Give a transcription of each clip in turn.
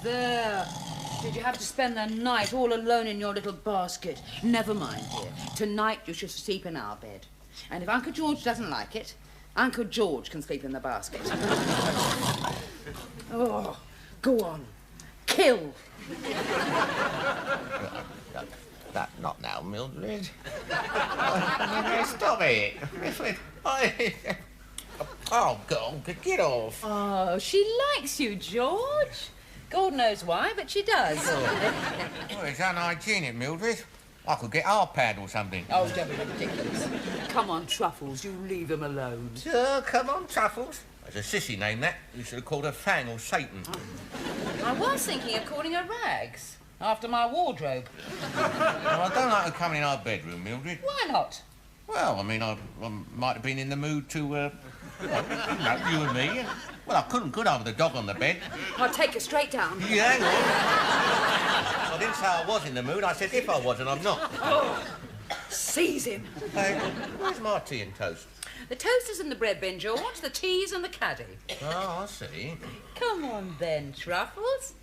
there. Did you have to spend the night all alone in your little basket? Never mind, dear. Tonight you shall sleep in our bed. And if Uncle George doesn't like it, Uncle George can sleep in the basket. Oh, go on. Kill. Not now, Mildred. Stop it. Oh, go on, get off. Oh, she likes you, George. God knows why, but she does. Well, it's unhygienic, Mildred. I could get our pad or something. Oh, don't be ridiculous. Come on, Truffles, you leave him alone. Sure, come on, Truffles. That's a sissy name, that. You should have called her Fang or Satan. Oh. I was thinking of calling her Rags, after my wardrobe. Well, I don't like her coming in our bedroom, Mildred. Why not? Well, I mean, I might have been in the mood to, well, you know, you and me. Well, I couldn't I with the dog on the bed. I'll take her straight down. Yeah, hang on. I didn't say I was in the mood. I said if I was, and I'm not. Oh, seize him. Where's my tea and toast? The toast is in the bread bin, George. The tea's in the caddy. Oh, I see. Come on, then, Truffles.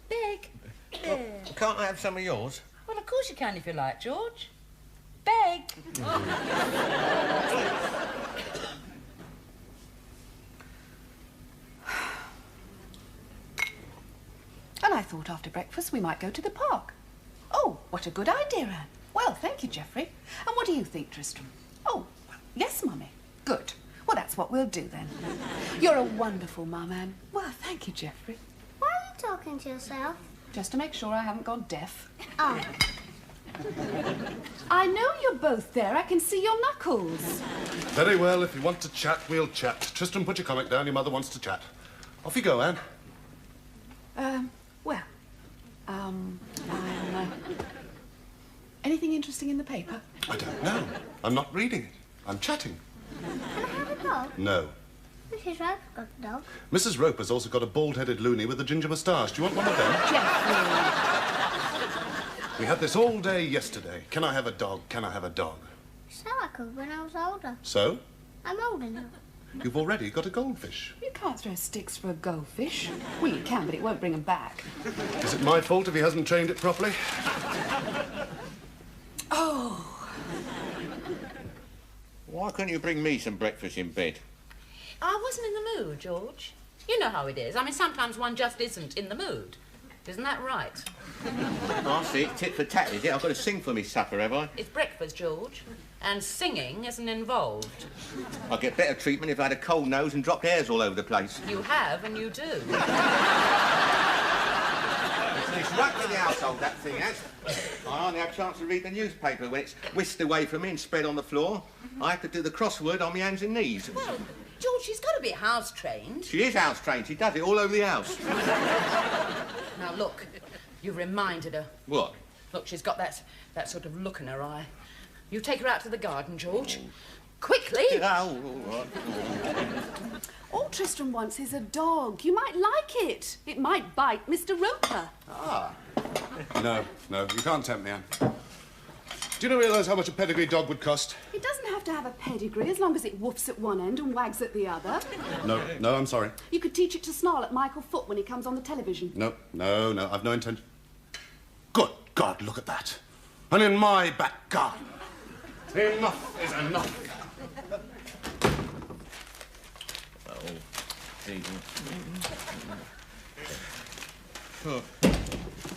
Beg. Well, can't I have some of yours? Well, of course you can if you like, George. Beg. And I thought after breakfast we might go to the park. Oh, what a good idea, Anne. Well, thank you, Geoffrey. And what do you think, Tristram? Oh, yes, Mummy. Good. Well, that's what we'll do, then. You're a wonderful mum, Anne. Well, thank you, Geoffrey. Why are you talking to yourself? Just to make sure I haven't gone deaf. Oh. I know you're both there. I can see your knuckles. Very well. If you want to chat, we'll chat. Tristram, put your comic down. Your mother wants to chat. Off you go, Anne. Anything interesting in the paper? I don't know. I'm not reading it. I'm chatting. Can I have a dog? No. Mrs. Rope's got a dog. Mrs. Roper's also got a bald-headed loony with a ginger moustache. Do you want one of them? Geoffrey. We had this all day yesterday. Can I have a dog? Can I have a dog? So I could when I was older. So? I'm older now. You've already got a goldfish. You can't throw sticks for a goldfish. Well, you can, but it won't bring them back. Is it my fault if he hasn't trained it properly? Oh. Why couldn't you bring me some breakfast in bed? I wasn't in the mood, George. You know how it is. I mean, sometimes one just isn't in the mood. Isn't that right? I see. Tit for tat, is it? I've got to sing for me supper, have I? It's breakfast, George. And singing isn't involved. I'd get better treatment if I had a cold nose and dropped hairs all over the place. You have, and you do. It's right in the household, that thing has. I only have a chance to read the newspaper when it's whisked away from me and spread on the floor. I have to do the crossword on my hands and knees. Well, George, she's got to be house-trained. She is house-trained. She does it all over the house. Now, look, you've reminded her. What? Look, she's got that sort of look in her eye. You take her out to the garden, George. Quickly! Oh, all right. All Tristram wants is a dog. You might like it. It might bite Mr. Roper. Ah. No, you can't tempt me, Anne. Do you not realise how much a pedigree dog would cost? It doesn't have to have a pedigree as long as it woofs at one end and wags at the other. No, I'm sorry. You could teach it to snarl at Michael Foot when he comes on the television. No, I've no intention. Good God, look at that. And in my back garden. Enough is enough.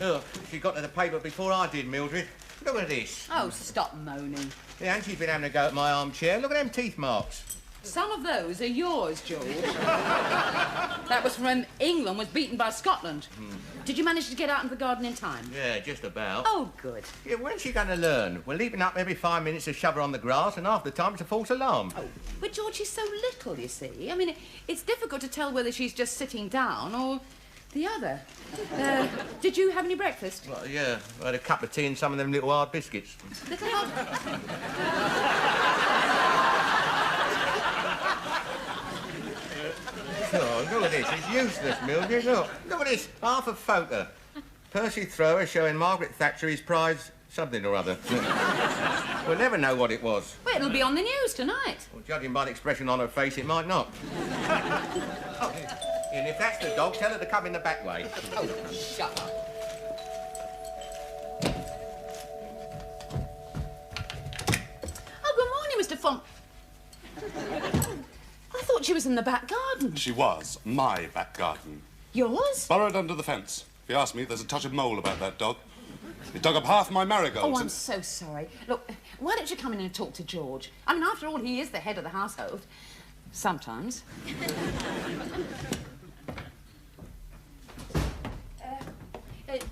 Oh, she got to the paper before I did, Mildred. Look at this. Oh, stop moaning. Yeah, and she's been having a go at my armchair. Look at them teeth marks. Some of those are yours, George. That was from when England was beaten by Scotland. Did you manage to get out into the garden in time? Yeah, just about. Oh, good. Yeah, when's she going to learn? We're leaping up every 5 minutes to shove her on the grass, and half the time it's a false alarm. Oh, but George, she's so little, you see. I mean, it's difficult to tell whether she's just sitting down or the other. Did you have any breakfast? Well, yeah, I had a cup of tea and some of them little hard biscuits. Little hard... Oh, look at this. It's useless, Mildred. Look at this. Half a photo. Percy Thrower showing Margaret Thatcher his prize something or other. We'll never know what it was. Well, it'll be on the news tonight. Well, judging by the expression on her face, it might not. Oh, And if that's the dog, tell her to come in the back way. Oh, shut up. Oh, good morning, Mr. Font. I thought she was in the back garden. She was my back garden. Yours? Burrowed under the fence. If you ask me, there's a touch of mole about that dog. It dug up half my marigolds. Oh, I'm so sorry. Look, why don't you come in and talk to George? I mean, after all, he is the head of the household. Sometimes.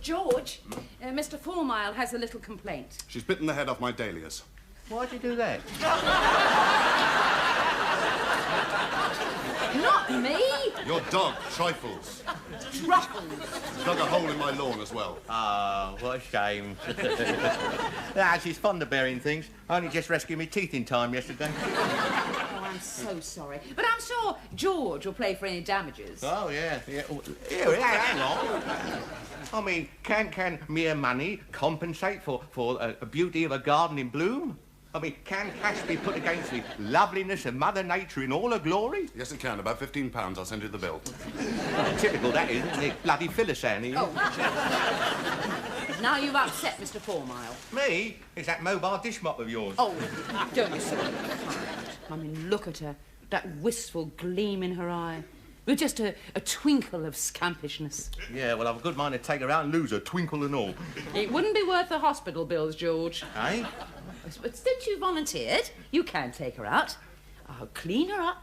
George, Mr. Fourmile has a little complaint. She's bitten the head off my dahlias. Why'd you do that? Not me! Your dog, Trifles. Truffles. Dug a hole in my lawn as well. Oh, what a shame. Ah, she's fond of burying things. Only just rescued me teeth in time yesterday. Oh, I'm so sorry. But I'm sure George will play for any damages. Oh, yeah. Here, hang on. I mean, can mere money compensate for a beauty of a garden in bloom? I mean, can cash be put against the loveliness of Mother Nature in all her glory? Yes, it can. About £15. I'll send you the bill. Typical, that is, isn't it? Bloody Philistine, Oh. Now you've upset Mr. Fourmile. Me? It's that mobile dish mop of yours. Oh, don't be so kind. I mean, look at her. That wistful gleam in her eye. With just a twinkle of scampishness. Yeah, well, I've a good mind to take her out and lose her, twinkle and all. It wouldn't be worth the hospital bills, George. Eh? But since you volunteered, you can take her out. I'll clean her up,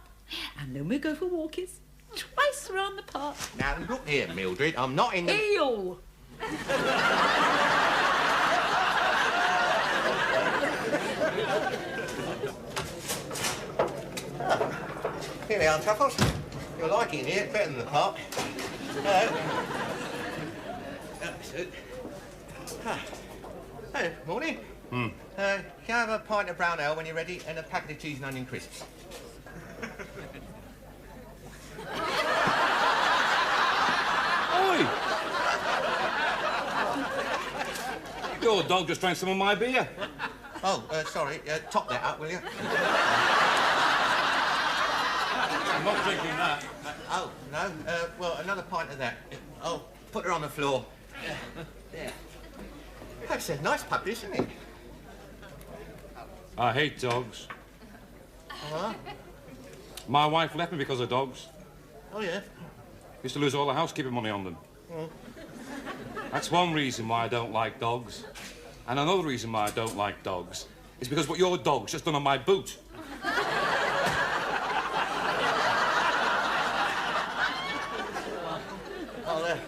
and then we'll go for walkies twice around the park. Now, look here, Mildred, I'm not in the... Eel! Here we are, Truffles. You're liking it here, better than the park. Hello. Hey, morning. Can I have a pint of brown ale when you're ready and a packet of cheese and onion crisps? Oi! Your dog just drank some of my beer. Oh, sorry. Top that up, will you? I'm not drinking that. Oh, no. Well, another pint of that. Oh, put her on the floor. There. That's a nice puppy, isn't it? I hate dogs. Huh? My wife left me because of dogs. Oh, yeah? Used to lose all the housekeeping money on them. That's one reason why I don't like dogs. And another reason why I don't like dogs is because what your dog's just done on my boot.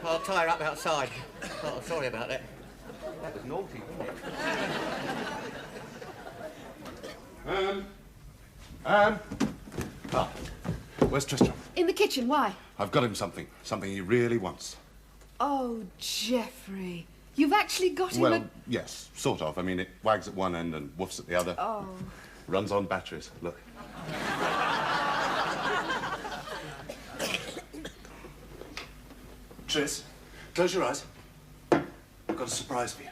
I'll tie her up outside. Oh, sorry about that. That was naughty, wasn't it? Ah, where's Tristram? In the kitchen, why? I've got him something he really wants. Oh, Geoffrey. You've actually got him Well, yes, sort of. I mean, it wags at one end and woofs at the other. Oh. Runs on batteries. Look. Tris, close your eyes. I've got a surprise for you.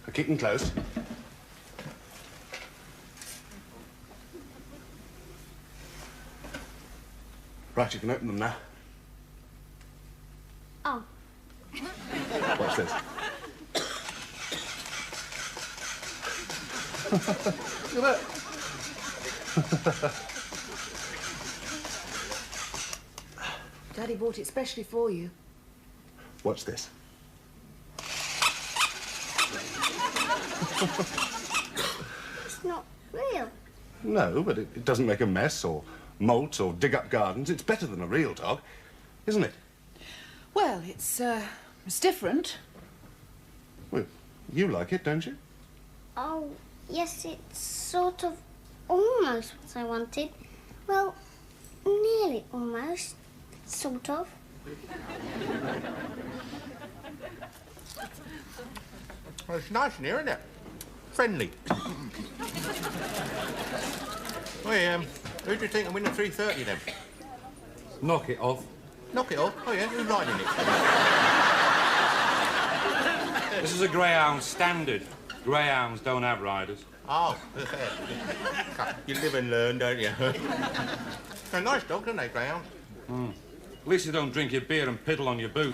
Now, keep them closed. Right, you can open them now. Oh. Watch this. Look at that. Daddy bought it specially for you. Watch this. It's not real. No, but it doesn't make a mess or molt or dig up gardens. It's better than a real dog, isn't it? Well, it's different. Well, you like it, don't you? Oh, yes, it's sort of almost what I wanted. Well, nearly almost. Sort of. Well, it's nice in here, isn't it? Friendly. Well, who do you think will win the 3:30 then? Knock it off. Knock it off. Oh, yeah, who's riding it? This is a greyhound standard. Greyhounds don't have riders. Oh, you live and learn, don't you? They're nice dogs, aren't they, greyhounds? At least you don't drink your beer and piddle on your boot.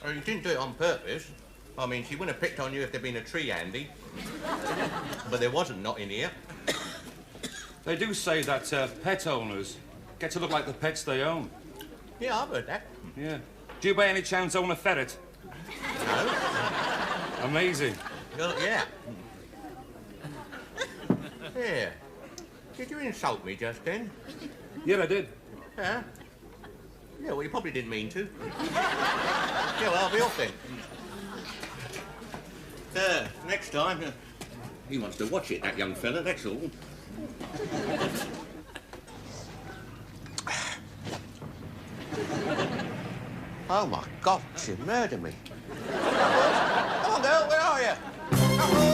Oh, you didn't do it on purpose. I mean, she wouldn't have picked on you if there'd been a tree handy. But there wasn't, not in here. They do say that pet owners get to look like the pets they own. Yeah, I've heard that. Yeah. Do you by any chance own a ferret? No? Amazing. Well, yeah. Yeah. Did you insult me just then? Yeah, I did. Yeah? Yeah, well, you probably didn't mean to. Yeah, well, I'll be off then. Next time, he wants to watch it, that young fella, that's all. Oh, my God, she murdered me. Come on, girl, where are you? Come on.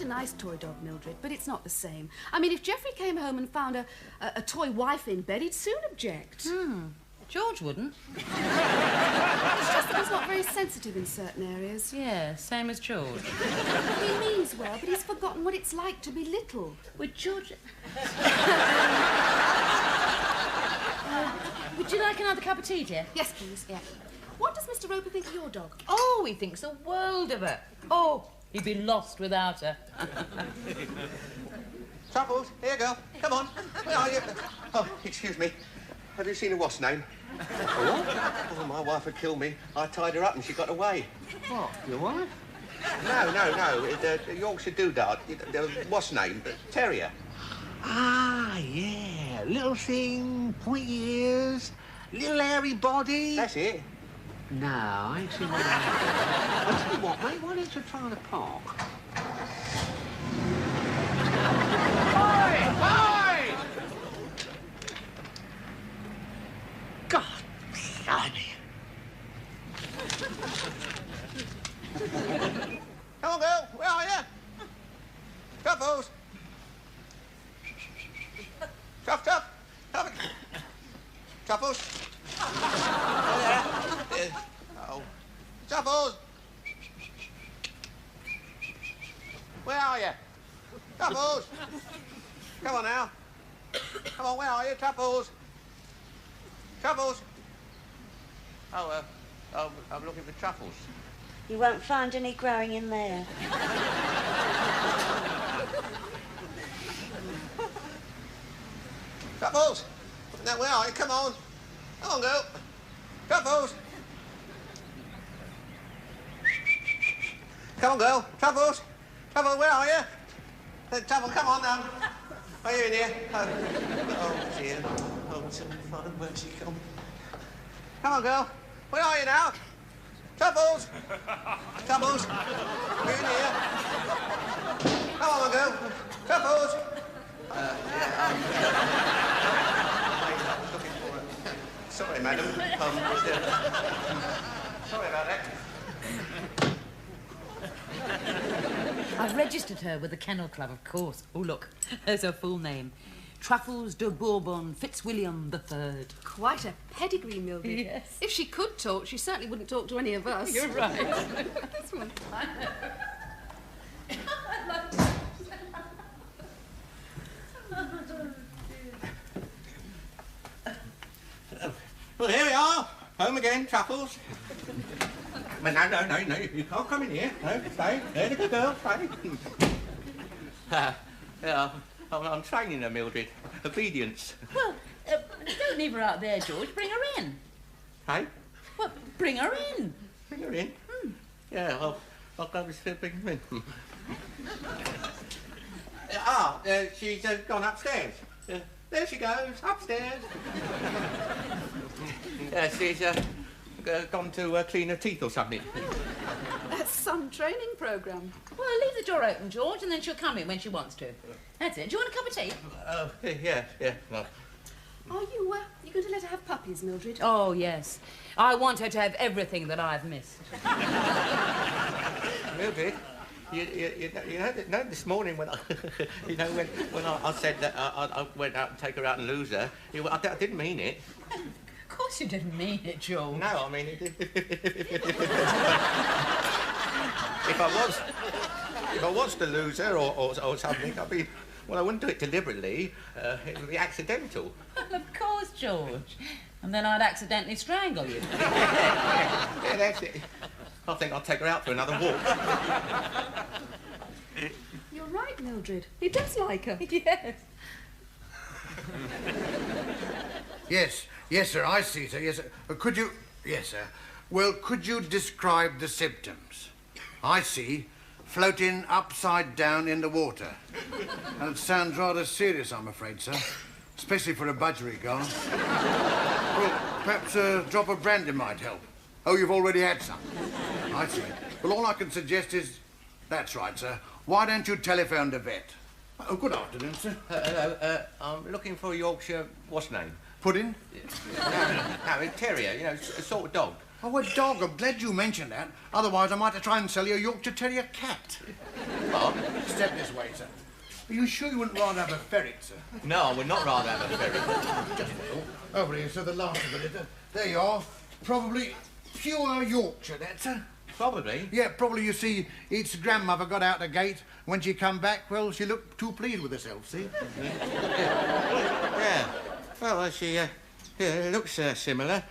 Nice toy dog, Mildred, but it's not the same. I mean, if Geoffrey came home and found a toy wife in bed, he'd soon object. George wouldn't. It's just that he's not very sensitive in certain areas. Yeah, same as George. He means well, but he's forgotten what it's like to be little. Would George... would you like another cup of tea, dear? Yes, please, yeah. What does Mr. Roper think of your dog? Oh, he thinks the world of her. Oh, he'd be lost without her. Truffles, here, girl. Come on. Where are you? Oh, excuse me. Have you seen a what's name? What? Oh, my wife would kill me. I tied her up and she got away. What, your wife? No. The Yorkshire Doodad. What's name? Terrier. Ah, yeah. Little thing, pointy ears, little hairy body. That's it. No, I ain't seen one of that. I'll tell you what, mate, why don't you try the park? Hi! God, blimey. Come on, girl. Where are you? Truffles. Truff. Truffles. Oh, yeah. Oh. Truffles. Where are you? Truffles. Come on now. Come on, where are you? Truffles. Truffles. Oh, I'm looking for truffles. You won't find any growing in there. Truffles! Now, where are you? Come on. Come on, girl. Truffles! Come on, girl. Truffles! Truffles, where are you? Truffles, come on now. Are you in here? Oh, dear. Oh, so fine. Where's she come? Come on, girl. Where are you now? Truffles! Truffles! Are you in here? Come on, girl. Truffles! Sorry, madam. Sorry about that. I've registered her with the Kennel Club, of course. Oh, look, there's her full name. Truffles de Bourbon Fitzwilliam III. Quite a pedigree, Mildred. Yes. If she could talk, she certainly wouldn't talk to any of us. You're right. This one. Well, here we are. Home again, Truffles. But no, you can't come in here. No, stay. There's a good girl, stay. Yeah, I'm training her, Mildred. Obedience. Well, don't leave her out there, George. Bring her in. Hey? Well, bring her in. Bring her in? Yeah, I'll go and bring her in. She's gone upstairs. There she goes, upstairs. She's gone to clean her teeth or something. That's some training programme. Well, leave the door open, George, and then she'll come in when she wants to. That's it. Do you want a cup of tea? Oh, yeah. No. Are you going to let her have puppies, Mildred? Oh, yes. I want her to have everything that I've missed. Mildred, you know this morning when I, when I said that I went out and take her out and lose her, I didn't mean it. Of course you didn't mean it, George. No, I mean, if I was to lose her or something, I wouldn't do it deliberately. It would be accidental. Well, of course, George. And then I'd accidentally strangle you. Yeah, that's it. I think I'll take her out for another walk. You're right, Mildred. He does like her. Yes. Yes, sir, I see, sir. Yes, sir. Could you... Yes, sir. Well, could you describe the symptoms? I see. Floating upside down in the water. And it sounds rather serious, I'm afraid, sir. Especially for a budgerigar. Well, perhaps a drop of brandy might help. Oh, you've already had some. I see. Well, all I can suggest is... That's right, sir. Why don't you telephone the vet? Oh, good afternoon, sir. Hello, I'm looking for a Yorkshire... What's name? Pudding? No, a terrier, you know, a sort of dog. Oh, a dog. I'm glad you mentioned that. Otherwise, I might have to try and sell you a Yorkshire Terrier cat. What? Step this way, sir. Are you sure you wouldn't rather have a ferret, sir? No, I would not rather have a ferret. Just over here, sir, the last of it. There you are. Probably pure Yorkshire, that, sir. Probably. Yeah, probably, you see, its grandmother got out the gate. When she come back, well, she looked too pleased with herself, see? Yeah. Well, she looks similar.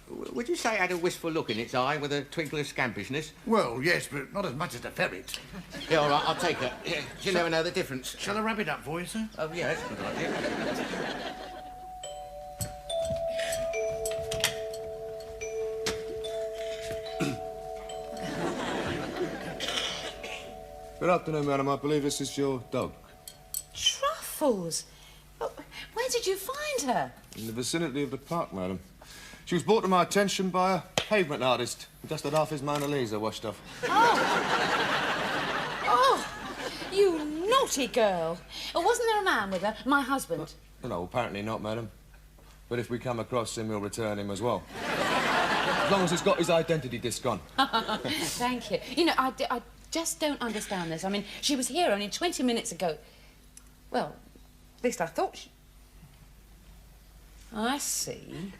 Would you say it had a wistful look in its eye with a twinkle of scampishness? Well, yes, but not as much as the ferret. Yeah, all right, I'll take her. Yeah, you never know the difference. Shall I wrap it up for you, sir? Oh, yeah, that's a good idea. Good afternoon, madam. I believe this is your dog. Truffles! Oh, where did you find her? In the vicinity of the park, madam. She was brought to my attention by a pavement artist who just had half his Mona Lisa washed off. Oh, you naughty girl. Oh, wasn't there a man with her? My husband. No, apparently not, madam. But if we come across him, we'll return him as well. As long as he's got his identity disc on. Thank you. You know, I just don't understand this. I mean, she was here only 20 minutes ago. Well, at least I thought she... I see.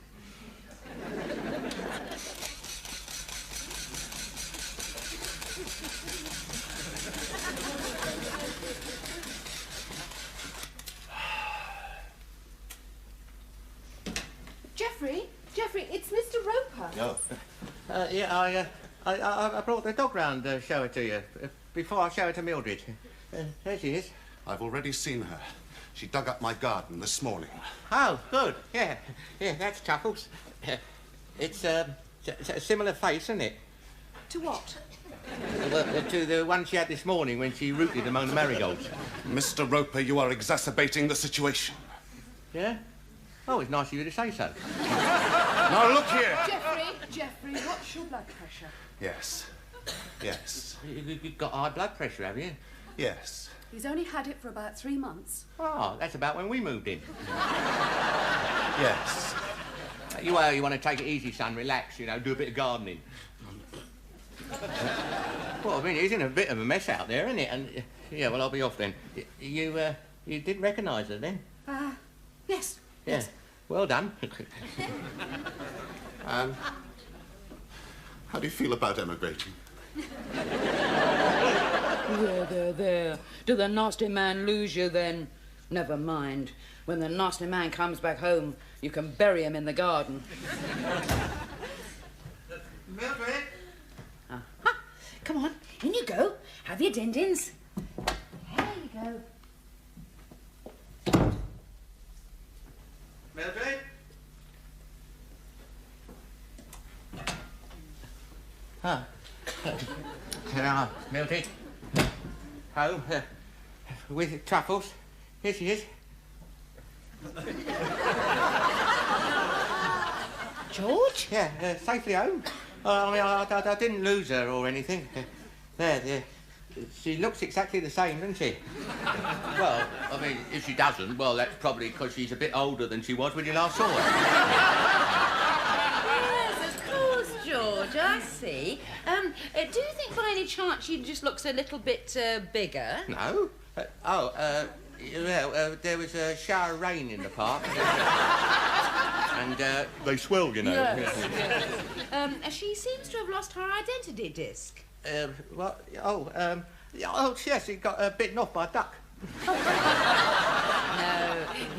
Geoffrey, it's Mr. Roper. Oh. Yeah, I brought the dog round to show her to you before I show her to Mildred. There she is. I've already seen her. She dug up my garden this morning. Oh, good. Yeah, that's Chuckles. It's a similar face, isn't it? To what? To the one she had this morning when she rooted among the marigolds. Mr. Roper, you are exacerbating the situation. Yeah? Oh, it's nice of you to say so. Now, look here. Geoffrey, what's your blood pressure? Yes. Yes. You've got high blood pressure, have you? Yes. He's only had it for about 3 months. Oh, that's about when we moved in. Yes. You want to take it easy, son, relax, you know, do a bit of gardening. Well, I mean, he's in a bit of a mess out there, isn't it? And, yeah, well, I'll be off then. You didn't recognise her then? Yes. Yeah. Yes. Well done. How do you feel about emigrating? There. Did the nasty man lose you then? Never mind. When the nasty man comes back home, you can bury him in the garden. Mildred? Come on, in you go. Have your din-dins. There you go. Mildred? Hello, Mildred. Home, with Truffles. Here she is. George? Yeah, safely home. I mean, I didn't lose her or anything. There. She looks exactly the same, doesn't she? Well, I mean, if she doesn't, well, that's probably because she's a bit older than she was when you last saw her. Yes, of course, George, I see. Do you think by any chance she just looks a little bit bigger? No. There was a shower of rain in the park. And they swell, you know. Yes. She seems to have lost her identity disc. What? Yes, it got bitten off by a duck.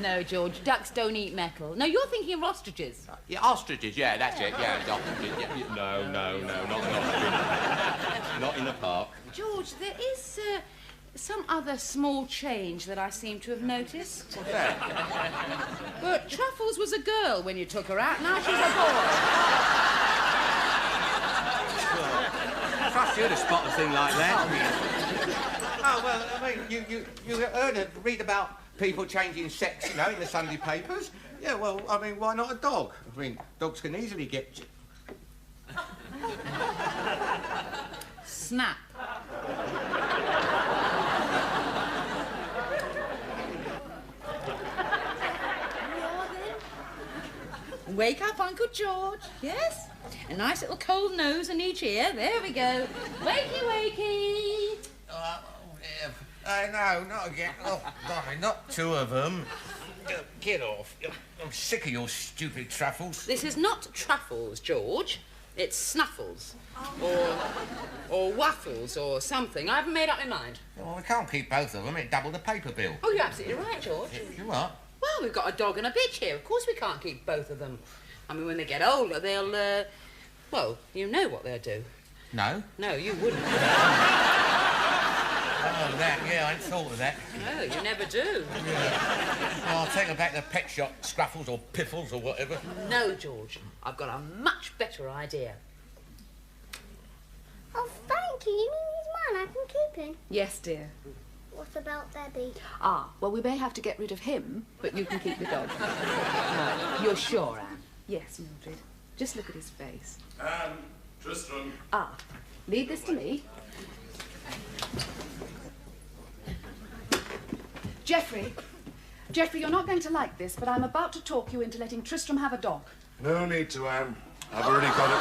No, George, ducks don't eat metal. No, you're thinking of ostriches. Yeah, ostriches, yeah, that's it, yeah, it's ostriches. Yeah. No, not an ostrich. Not in the park. George, there is some other small change that I seem to have noticed. What's that? But Truffles was a girl when you took her out, now she's a boy. I trust you to spot a thing like that. Oh, well, I mean, you read about people changing sex, you know, in the Sunday papers. Yeah, well, I mean, why not a dog? I mean, dogs can easily get... Snap. Wake up, Uncle George. Yes? A nice little cold nose in each ear. There we go. Wakey, wakey. No, not again. Oh, blimey, not two of them. Get off. I'm sick of your stupid truffles. This is not truffles, George. It's snuffles. Or waffles or something. I haven't made up my mind. Well, we can't keep both of them. It'd double the paper bill. Oh, you're absolutely right, George. You what? Well, we've got a dog and a bitch here. Of course we can't keep both of them. I mean, when they get older, they'll, well, you know what they'll do. No? No, you wouldn't. Oh, that, yeah, I hadn't thought of that. No, you never do. Yeah. Well, I'll take her back to the pet shop, Scruffles or Piffles or whatever. No, George. I've got a much better idea. Oh, thank you. You mean he's mine? I can keep him. Yes, dear. What about Debbie? Ah, well, we may have to get rid of him, but you can keep the dog. No, you're sure, Anne? Yes, Mildred. Just look at his face. Tristram. Ah, leave this to me. Geoffrey, you're not going to like this, but I'm about to talk you into letting Tristram have a dog. No need to, Anne. I've already got it.